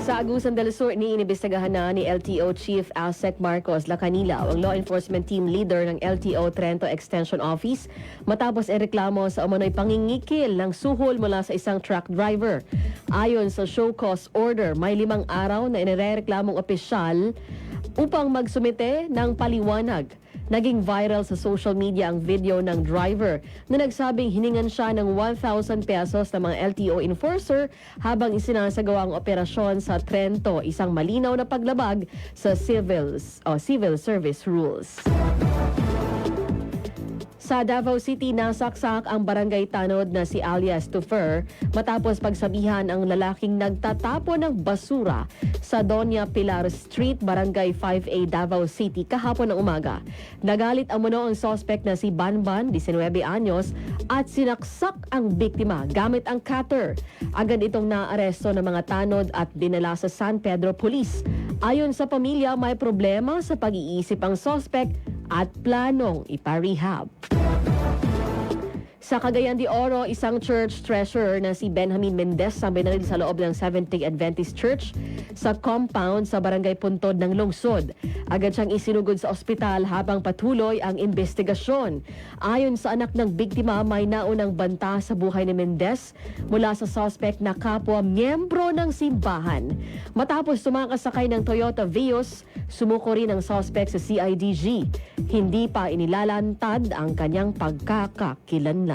Sa Agusan del Sur, iniimbestigahan na ni LTO Chief Alsec Marcos Lacanilaw, ang law enforcement team leader ng LTO Trento Extension Office, matapos ireklamo sa umano'y pangingikil ng suhol mula sa isang truck driver. Ayon sa show cause order, may 5 araw na inirereklamong opisyal upang magsumite ng paliwanag. Naging viral sa social media ang video ng driver na nagsabing hiningan siya ng 1,000 pesos ng mga LTO enforcer habang isinasagawa ang operasyon sa Trento, isang malinaw na paglabag sa civil service rules. Sa Davao City, nasaksak ang barangay tanod na si alias Tufer matapos pagsabihan ang lalaking nagtatapon ng basura sa Doña Pilar Street, Barangay 5A, Davao City kahapon ng umaga. Nagalit umano ang suspect na si Banban, 19 anyos, at sinaksak ang biktima gamit ang cutter. Agad itong naaresto ng mga tanod at dinala sa San Pedro Police. Ayon sa pamilya, may problema sa pag-iisip ang suspect at planong iparehab. Sa Cagayan de Oro, isang church treasurer na si Benjamin Mendez ang binaril sa loob ng Seventh-day Adventist Church sa compound sa Barangay Puntod ng Lungsod. Agad siyang isinugod sa ospital habang patuloy ang investigasyon. Ayon sa anak ng biktima, may naunang banta sa buhay ni Mendez mula sa suspect na kapwa miyembro ng simbahan. Matapos sumakasakay ng Toyota Vios, sumuko rin ang suspect sa CIDG. Hindi pa inilalantad ang kanyang pagkakakilanlan.